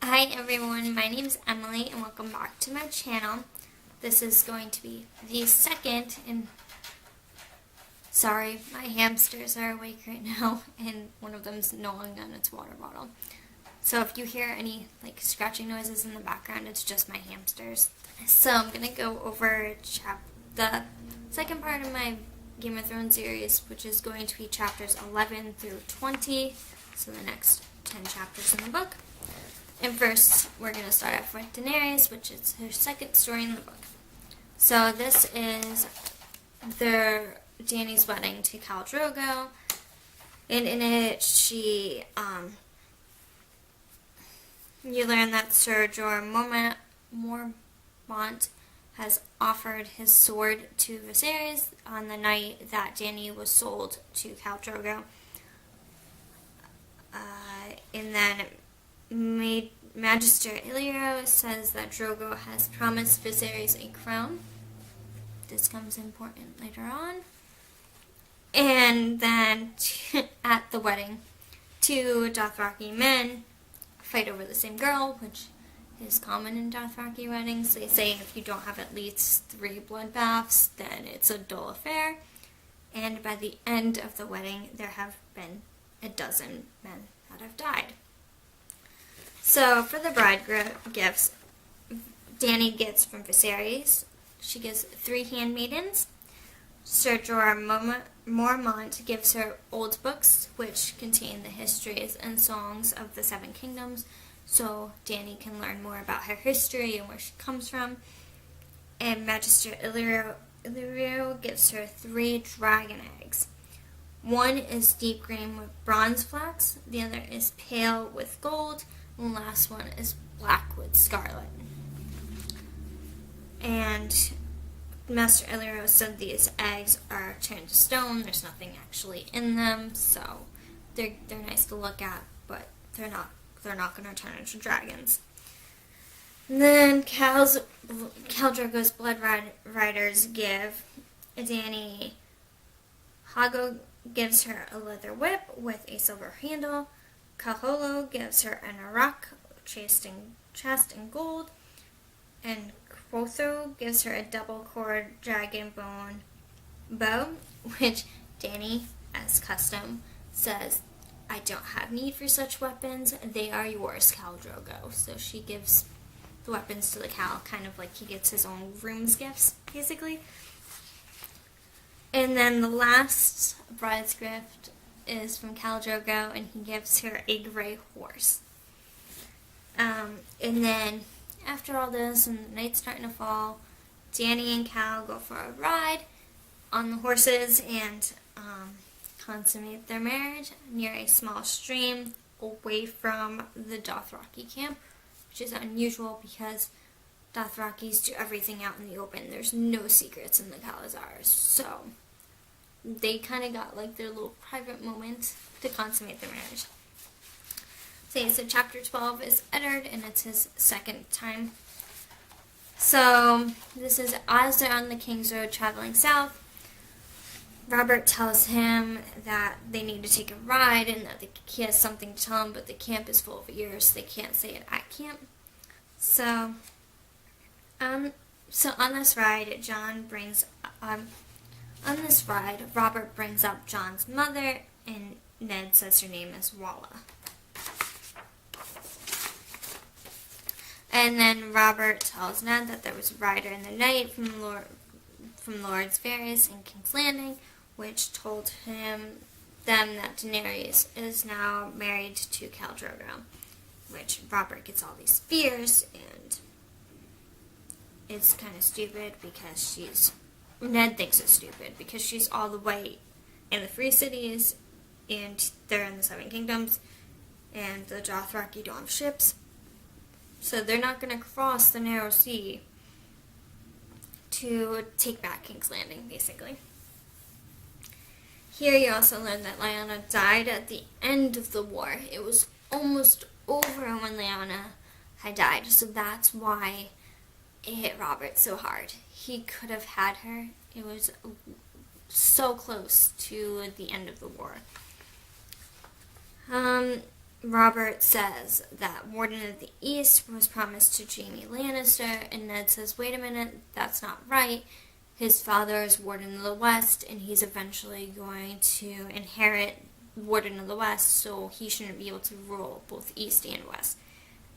Hi everyone, my name is Emily and welcome back to my channel. This is going to be the second sorry, my hamsters are awake right now and one of them's gnawing on its water bottle. So if you hear any scratching noises in the background, it's just my hamsters. So I'm going to go over the second part of my Game of Thrones series, which is going to be chapters 11 through 20, so the next 10 chapters in the book. And first, we're going to start off with Daenerys, which is her second story in the book. So this is Dany's wedding to Khal Drogo, and in it, you learn that Sir Jorah Mormont has offered his sword to Viserys on the night that Dany was sold to Khal Drogo. And then Magister Illyrio says that Drogo has promised Viserys a crown. This comes important later on. And then at the wedding, two Dothraki men fight over the same girl, which is common in Dothraki weddings. They say if you don't have at least 3 bloodbaths, then it's a dull affair. And by the end of the wedding, there have been a dozen men that have died. So for the bride gifts, Dany gets from Viserys, she gives 3 handmaidens. Sir Jorah Mormont gives her old books, which contain the histories and songs of the 7 kingdoms, so Dany can learn more about her history and where she comes from. And Magister Illyrio gives her 3 dragon eggs. One is deep green with bronze flecks, the other is pale with gold, and the last one is black with scarlet. And Master Illyrio said these eggs are turned to stone. There's nothing actually in them, so they're nice to look at, but they're not going to turn into dragons. And then Khal Drogo's blood riders give Dany. Hago gives her a leather whip with a silver handle. Kaholo gives her an arak chest in gold. And Quotho gives her a double-cord dragon bone bow, which Dany, as custom, says, "I don't have need for such weapons. They are yours, Khal Drogo." So she gives the weapons to the Khal, kind of like he gets his own room's gifts, basically. And then the last bride's gift is from Khal Drogo, and he gives her a gray horse. And then after all this, and the night's starting to fall, Dany and Khal go for a ride on the horses and consummate their marriage near a small stream away from the Dothraki camp, which is unusual because Dothrakis do everything out in the open. There's no secrets in the Khazars, so they kind of got their little private moment to consummate their marriage. So chapter 12 is Eddard, and it's his second time. So this is as they're on the King's Road traveling south. Robert tells him that they need to take a ride and that he has something to tell him, but the camp is full of ears, so they can't say it at camp. So on this ride, Robert brings up Jon's mother, and Ned says her name is Walla. And then Robert tells Ned that there was a rider in the night from Lords Varys in King's Landing, which told them that Daenerys is now married to Khal Drogo, which Robert gets all these fears, and it's kind of stupid because Ned thinks it's stupid because she's all the way in the Free Cities, and they're in the 7 Kingdoms, and the Dothraki don't have ships. So they're not going to cross the narrow sea to take back King's Landing, basically. Here you also learn that Lyanna died at the end of the war. It was almost over when Lyanna had died, so that's why it hit Robert so hard. He could have had her. It was so close to the end of the war. Robert says that Warden of the East was promised to Jaime Lannister, and Ned says, wait a minute, that's not right. His father is Warden of the West, and he's eventually going to inherit Warden of the West, so he shouldn't be able to rule both East and West.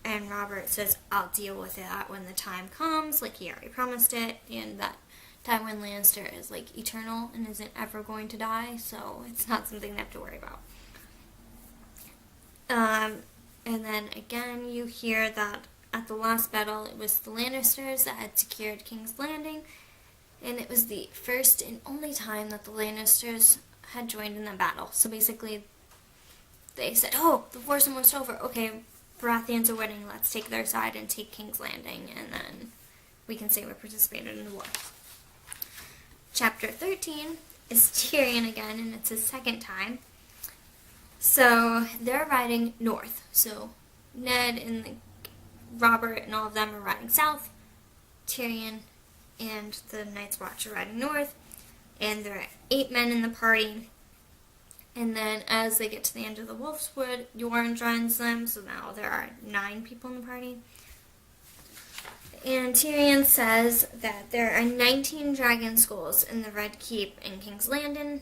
And Robert says, I'll deal with that when the time comes, like he already promised it, and that Tywin Lannister is like eternal and isn't ever going to die, so it's not something they have to worry about. And then again, you hear that at the last battle, it was the Lannisters that had secured King's Landing, and it was the first and only time that the Lannisters had joined in the battle. So basically, they said, oh, the war's almost over. Okay, Baratheons are winning. Let's take their side and take King's Landing, and then we can say we participated in the war. Chapter 13 is Tyrion again, and it's his second time. So they're riding north. So Ned and Robert and all of them are riding south. Tyrion and the Night's Watch are riding north. And there are 8 men in the party. And then as they get to the end of the Wolf's Wood, Yoren joins them. So now there are 9 people in the party. And Tyrion says that there are 19 dragon skulls in the Red Keep in King's Landing.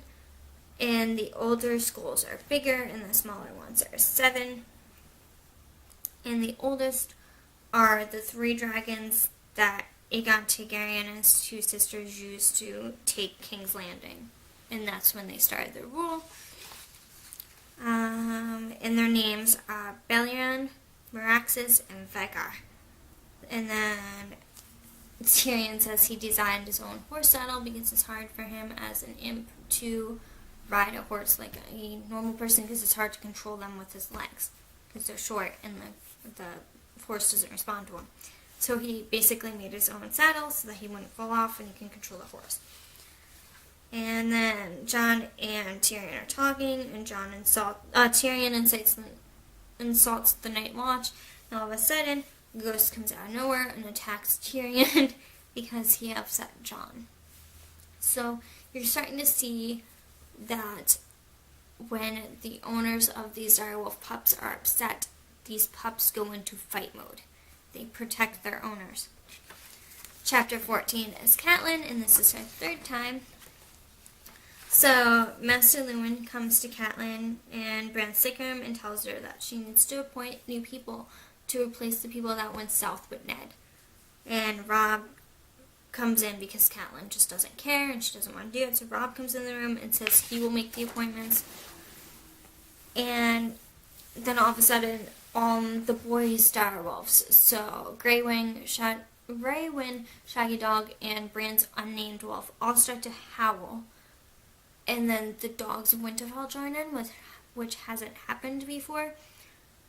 And the older skulls are bigger, and the smaller ones are 7. And the oldest are the 3 dragons that Aegon Targaryen and his 2 sisters used to take King's Landing. And that's when they started their rule. And their names are Balerion, Meraxes, and Vhagar. And then Tyrion says he designed his own horse saddle because it's hard for him as an imp to ride a horse like a normal person because it's hard to control them with his legs because they're short and the horse doesn't respond to him. So he basically made his own saddle so that he wouldn't fall off and he can control the horse. And then Jon and Tyrion are talking, and Tyrion insults the Night Watch, and all of a sudden, Ghost comes out of nowhere and attacks Tyrion because he upset Jon. So you're starting to see that when the owners of these direwolf pups are upset, these pups go into fight mode. They protect their owners. Chapter 14 is Catelyn, and this is her 3rd time. So Master Luwin comes to Catelyn and Bran Sickram and tells her that she needs to appoint new people to replace the people that went south with Ned. And Robb comes in because Catelyn just doesn't care and she doesn't want to do it. So Robb comes in the room and says he will make the appointments. And then all of a sudden, the boys direwolves. So Greywyn, Shaggy Dog, and Bran's unnamed wolf all start to howl. And then the dogs of Winterfell join in, which hasn't happened before.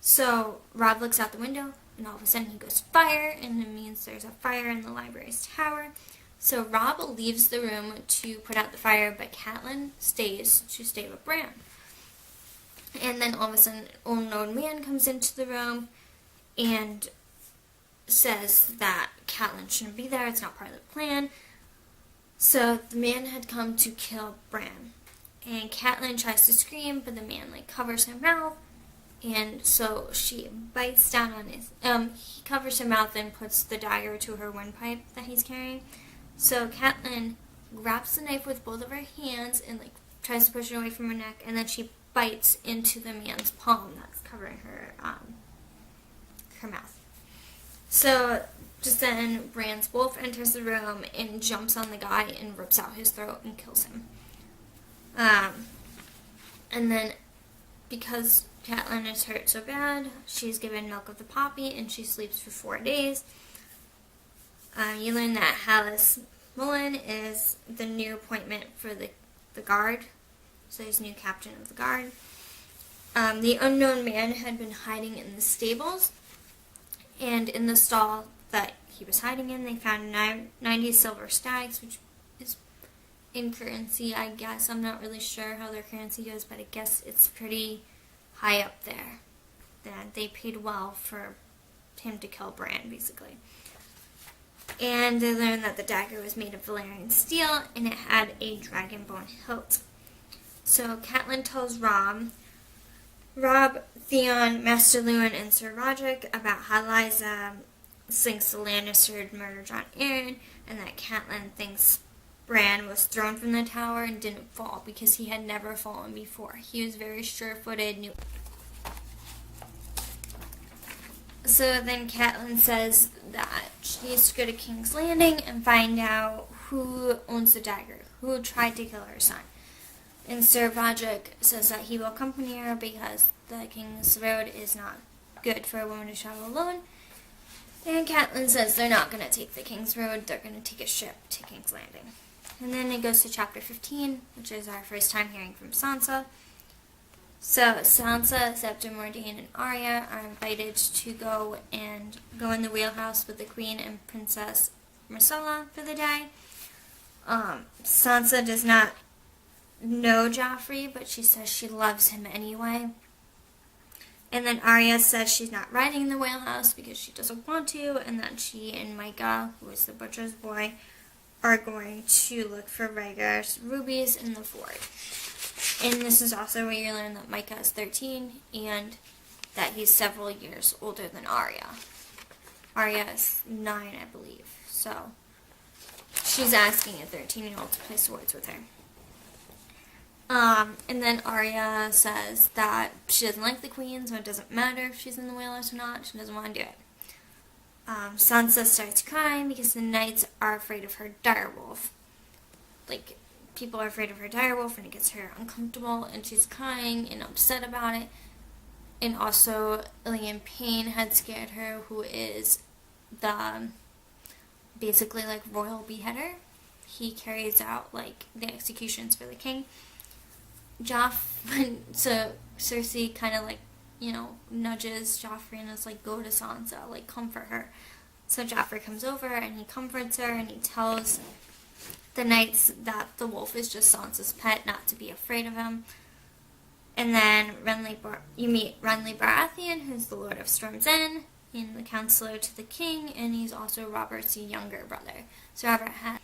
So Robb looks out the window, and all of a sudden he goes fire, and it means there's a fire in the library's tower. So Robb leaves the room to put out the fire, but Catelyn stays to stay with Bran. And then all of a sudden, an unknown man comes into the room and says that Catelyn shouldn't be there, it's not part of the plan. So the man had come to kill Bran. And Catelyn tries to scream, but the man covers her mouth. And so she bites down on his... he covers her mouth and puts the dagger to her windpipe that he's carrying. So Catelyn grabs the knife with both of her hands and tries to push it away from her neck. And then she bites into the man's palm that's covering her mouth. So just then, Bran's wolf enters the room and jumps on the guy and rips out his throat and kills him. And then, because Catelyn is hurt so bad, she's given milk of the poppy and she sleeps for 4 days. You learn that Hallis Mullen is the new appointment for the guard. So he's new captain of the guard. The unknown man had been hiding in the stables. And in the stall that he was hiding in, they found 90 silver stags, which is in currency, I guess. I'm not really sure how their currency goes, but I guess it's pretty high up there. That they paid well for him to kill Bran, basically. And they learned that the dagger was made of Valyrian steel, and it had a dragonbone hilt. So Catelyn tells Robb Rob, Theon, Master Lewin, and Sir Roderick about how Lysa thinks the Lannisters had murdered Jon Arryn, and that Catelyn thinks Bran was thrown from the tower and didn't fall because he had never fallen before. He was very sure-footed. So then Catelyn says that she needs to go to King's Landing and find out who owns the dagger, who tried to kill her son. And Sir Roderick says that he will accompany her because the King's Road is not good for a woman to travel alone. And Catelyn says they're not going to take the King's Road, they're going to take a ship to King's Landing. And then it goes to chapter 15, which is our first time hearing from Sansa. So Sansa, Septa, Mordane, and Arya are invited to go in the wheelhouse with the Queen and Princess Myrcella for the day. Sansa does not know Joffrey, but she says she loves him anyway. And then Arya says she's not riding in the whalehouse because she doesn't want to, and that she and Micah, who is the butcher's boy, are going to look for Rhaegar's rubies in the ford. And this is also where you learn that Micah is 13 and that he's several years older than Arya. Arya is 9, I believe. So she's asking a 13-year-old to play swords with her. And then Arya says that she doesn't like the Queen, so it doesn't matter if she's in the whalehouse or not. She doesn't want to do it. Sansa starts crying because the knights are afraid of her direwolf. Like, people are afraid of her direwolf, and it gets her uncomfortable, and she's crying and upset about it. And also, Illian Payne had scared her, who is the, basically, like, royal beheader. He carries out, like, the executions for the king. So Cersei kind of, like, nudges Joffrey and is like, go to Sansa, like, comfort her. So Joffrey comes over and he comforts her and he tells the knights that the wolf is just Sansa's pet, not to be afraid of him. And then you meet Renly Baratheon, who's the Lord of Storm's End, and the counselor to the king, and he's also Robert's younger brother. So Robert had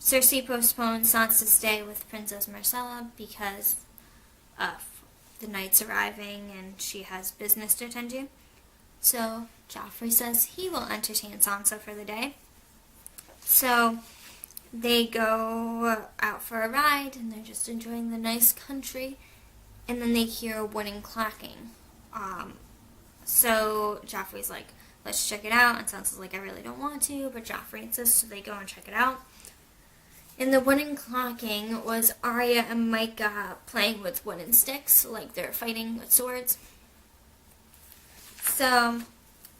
Cersei postponed Sansa's stay with Princess Myrcella because of the knights arriving and she has business to attend to. So Joffrey says he will entertain Sansa for the day. So they go out for a ride and they're just enjoying the nice country, and then they hear wooden clacking. So Joffrey's like, let's check it out, and Sansa's like, I really don't want to, but Joffrey insists, so they go and check it out. And the wooden clocking was Arya and Micah playing with wooden sticks, like they're fighting with swords. So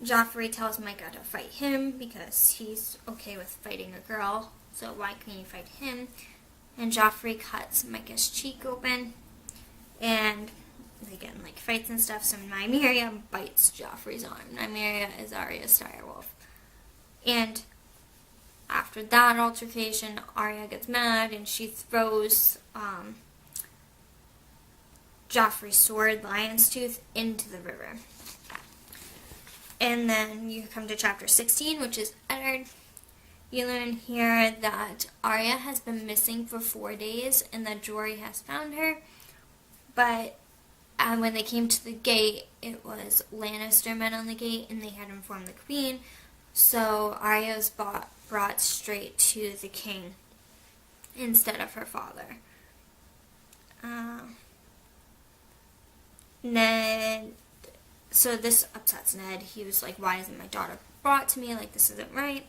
Joffrey tells Micah to fight him because he's okay with fighting a girl, so why can't you fight him? And Joffrey cuts Micah's cheek open, and they get in, like, fights and stuff, so Nymeria bites Joffrey's arm. Nymeria is Arya's direwolf. And after that altercation, Arya gets mad and she throws Joffrey's sword, Lion's Tooth, into the river. And then you come to chapter 16, which is Eddard. You learn here that Arya has been missing for 4 days and that Jory has found her. But when they came to the gate, it was Lannister men on the gate and they had informed the Queen. So Arya was brought straight to the king instead of her father. Ned, so this upsets Ned. He was like, why isn't my daughter brought to me? Like, this isn't right.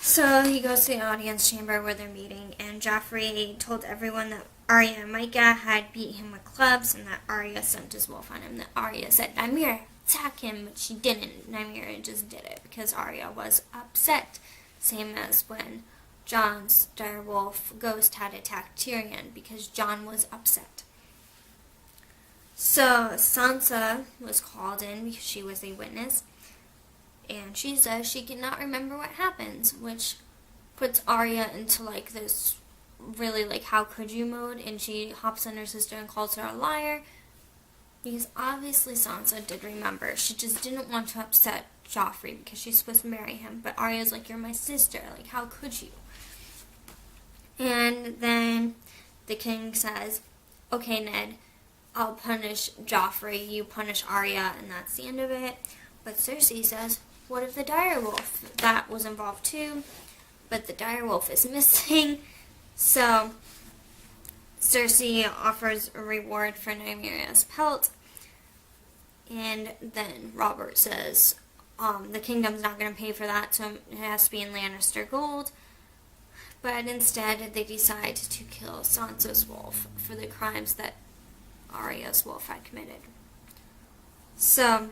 So he goes to the audience chamber where they're meeting, and Joffrey told everyone that Arya and Micah had beat him with clubs and that Arya sent his wolf on him. That Arya said, Nymeria, attack him, but she didn't. Nymeria just did it because Arya was upset. Same as when Jon's direwolf Ghost had attacked Tyrion because Jon was upset. So Sansa was called in because she was a witness, and she says she cannot remember what happens, which puts Arya into, like, this really, like, how could you mode, and she hops on her sister and calls her a liar, because obviously Sansa did remember. She just didn't want to upset Joffrey because she's supposed to marry him, but Arya's like, you're my sister, like, how could you? And then the king says, okay, Ned, I'll punish Joffrey, you punish Arya, and that's the end of it. But Cersei says, what of the direwolf? That was involved too, but the direwolf is missing. So Cersei offers a reward for Nymeria's pelt, and then Robert says, the kingdom's not going to pay for that, so it has to be in Lannister gold. But instead, they decide to kill Sansa's wolf for the crimes that Arya's wolf had committed. So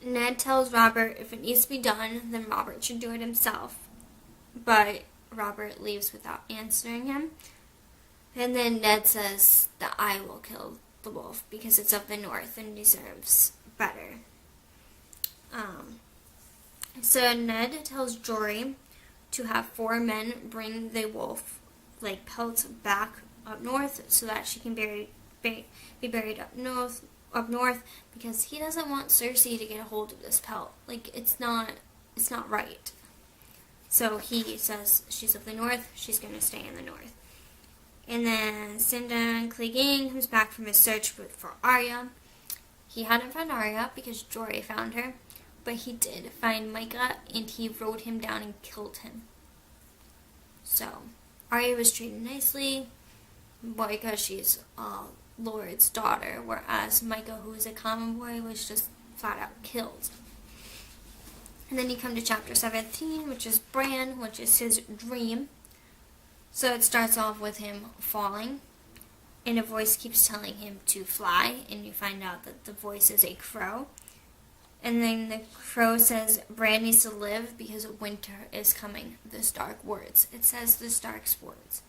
Ned tells Robert if it needs to be done, then Robert should do it himself. But Robert leaves without answering him. And then Ned says that I will kill the wolf because it's of the north and deserves better. So Ned tells Jory to have 4 men bring the wolf, like, pelts back up north so that she can be buried up north, because he doesn't want Cersei to get a hold of this pelt. Like, it's not right. So he says she's of the north, she's going to stay in the north. And then Clegane comes back from his search for Arya. He hadn't found Arya because Jory found her, but he did find Micah, and he rode him down and killed him. So Arya was treated nicely because she's Lord's daughter, whereas Micah, who is a common boy, was just flat out killed. And then you come to chapter 17, which is Bran, which is his dream. So it starts off with him falling, and a voice keeps telling him to fly, and you find out that the voice is a crow. And then the crow says Bran needs to live because winter is coming. The Stark words. It says the Stark's words.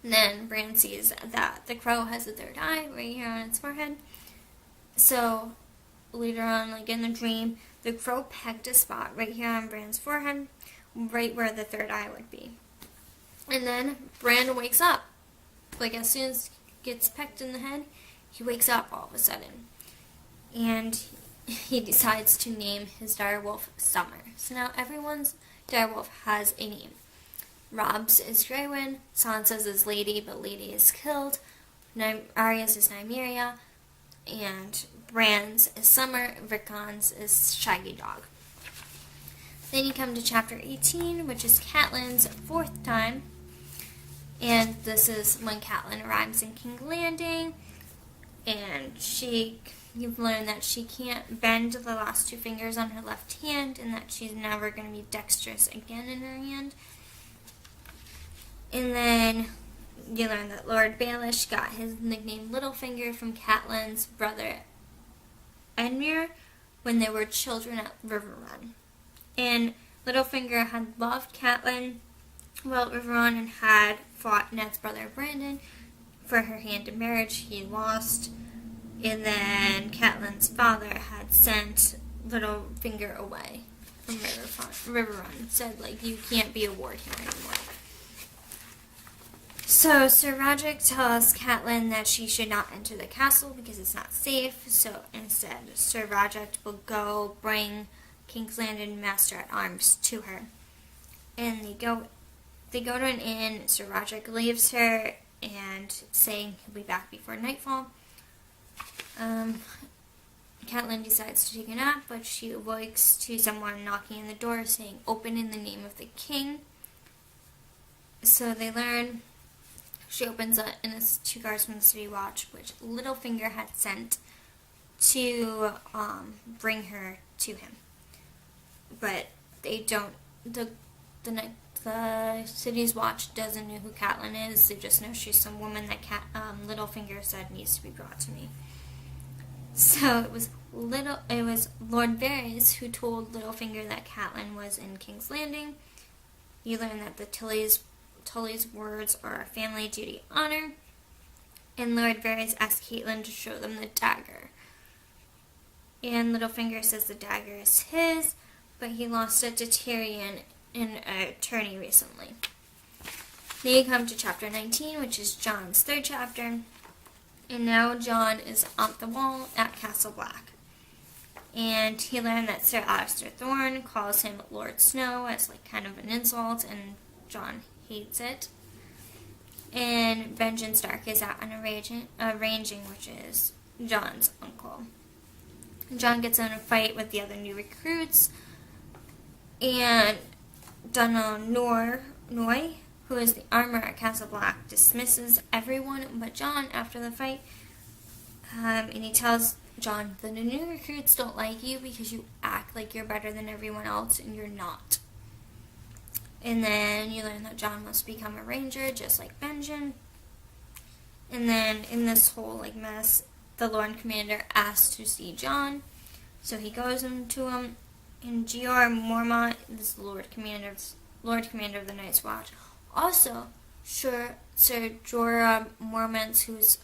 And then Bran sees that the crow has a third eye right here on its forehead. So later on, like in the dream, the crow pecked a spot right here on Bran's forehead, right where the third eye would be. And then Bran wakes up. Like, as soon as he gets pecked in the head, he wakes up all of a sudden. And he decides to name his direwolf Summer. So now everyone's direwolf has a name. Rob's is Greywind, Sansa's is Lady, but Lady is killed. Arya's is Nymeria, and Bran's is Summer, Rickon's is Shaggy Dog. Then you come to chapter 18, which is Catelyn's 4th time. And this is when Catelyn arrives in King's Landing, and you've learned that she can't bend the last 2 fingers on her left hand, and that she's never going to be dexterous again in her hand. And then you learn that Lord Baelish got his nickname Littlefinger from Catelyn's brother Edmure when they were children at Riverrun. And Littlefinger had loved Catelyn while at Riverrun and had fought Ned's brother Brandon for her hand in marriage. He lost. And then Catelyn's father had sent Littlefinger away from Riverrun. Said, like, you can't be a ward here anymore. So Sir Roderick tells Catelyn that she should not enter the castle because it's not safe. So instead, Sir Roderick will go bring King's Landing Master at Arms to her. And they go to an inn. Sir Roderick leaves her and saying he'll be back before nightfall. Catelyn decides to take a nap, but she awakes to someone knocking on the door saying, "Open in the name of the king." So they learn. She opens it, and it's 2 guards from the city watch, which Littlefinger had sent to bring her to him. But they don't. The city's watch doesn't know who Catelyn is. They just know she's some woman that Littlefinger said needs to be brought to me. So it was Lord Varys who told Littlefinger that Catelyn was in King's Landing. You learn that the Tully's words are family, duty, honor. And Lord Varys asked Catelyn to show them the dagger. And Littlefinger says the dagger is his, but he lost it to Tyrion in a tourney recently. Then you come to chapter 19, which is Jon's 3rd chapter. And now Jon is on the wall at Castle Black. And he learned that Sir Alliser Thorne calls him Lord Snow as like kind of an insult, and Jon hates it. and Benjamin Stark is out on arranging, which is John's uncle. John gets in a fight with the other new recruits, and Donald Noy, who is the armor at Castle Black, dismisses everyone but John after the fight, and he tells John, the new recruits don't like you because you act like you're better than everyone else, and you're not. And then you learn that John must become a ranger, just like Benjamin. And then in this whole mess, the Lord Commander asks to see John, so he goes into him. And Jeor Mormont is the Lord Commander of the Night's Watch. Also, Sir Jorah Mormont, who's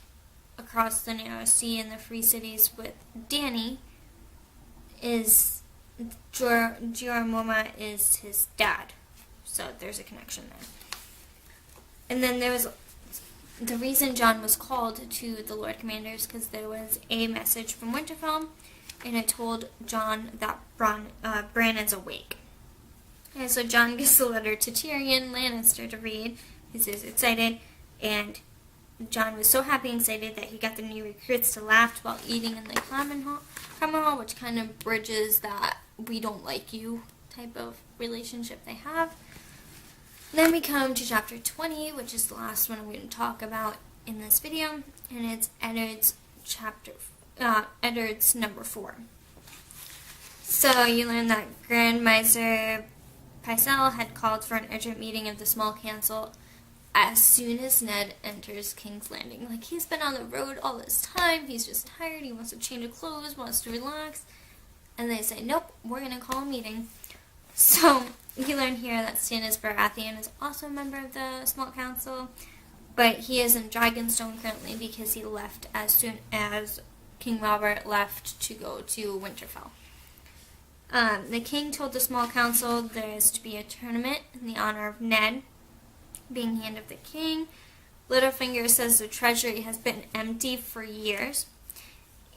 across the Narrow Sea in the Free Cities with Dany, is Jeor Mormont is his dad. So there's a connection there. And then there was the reason John was called to the Lord Commanders because there was a message from Winterfell, and it told John that Bran is awake. And so John gives the letter to Tyrion Lannister to read. He's excited, and John was so happy and excited that he got the new recruits to laugh while eating in the common hall, which kind of bridges that we don't like you type of relationship they have. Then we come to chapter 20, which is the last one I'm going to talk about in this video, and it's Eddard's number 4. So you learn that Grand Maester Pycelle had called for an urgent meeting of the small council as soon as Ned enters King's Landing. He's been on the road all this time, he's just tired, he wants to change of clothes, wants to relax, and they say, nope, we're going to call a meeting. So you learn here that Stannis Baratheon is also a member of the small council, but he is in Dragonstone currently because he left as soon as King Robert left to go to Winterfell. The king told the small council there is to be a tournament in the honor of Ned being Hand of the King. Littlefinger says the treasury has been empty for years,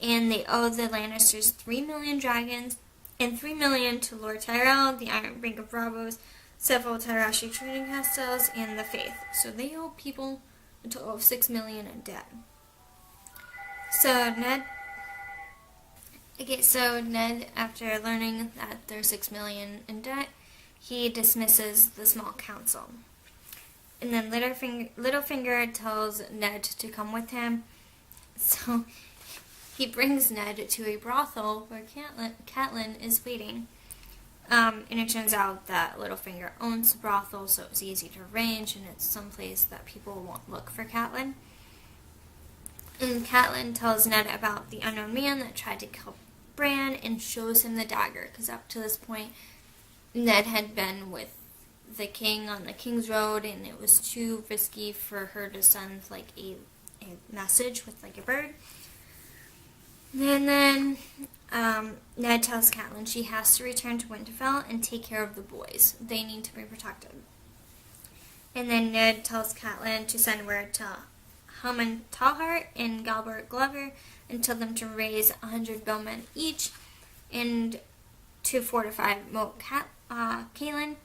and they owe the Lannisters 3 million dragons, and 3 million to Lord Tyrell, the Iron Bank of Bravos, several Tyrashi trading castles, and the Faith. So they owe people a total of 6 million in debt. So Ned, after learning that there's 6 million in debt, he dismisses the small council. And then Littlefinger tells Ned to come with him. So he brings Ned to a brothel where Catelyn is waiting. And it turns out that Littlefinger owns the brothel, so it's easy to arrange, and it's someplace that people won't look for Catelyn. And Catelyn tells Ned about the unknown man that tried to kill Bran and shows him the dagger, because up to this point, Ned had been with the king on the King's Road, and it was too risky for her to send a message with a bird. And then Ned tells Catelyn she has to return to Winterfell and take care of the boys. They need to be protected. And then Ned tells Catelyn to send word to Haman Tallheart and Galbert Glover and tell them to raise 100 bowmen each and to fortify Moat Cailin.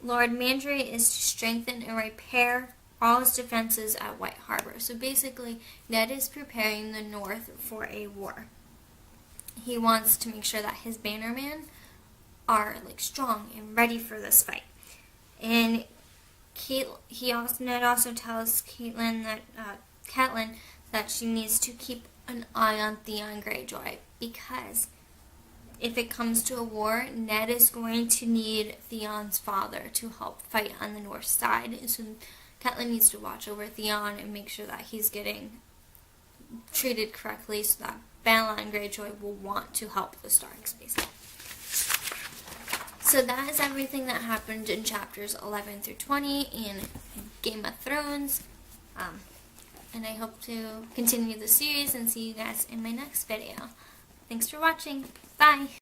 Lord Mandray is to strengthen and repair all his defenses at White Harbor. So basically, Ned is preparing the North for a war. He wants to make sure that his bannermen are strong and ready for this fight. And Ned also tells Catelyn that she needs to keep an eye on Theon Greyjoy, because if it comes to a war, Ned is going to need Theon's father to help fight on the north side. So Catelyn needs to watch over Theon and make sure that he's getting treated correctly so that Balon Greyjoy will want to help the Starks, basically. So that is everything that happened in chapters 11 through 20 in Game of Thrones. And I hope to continue the series and see you guys in my next video. Thanks for watching. Bye!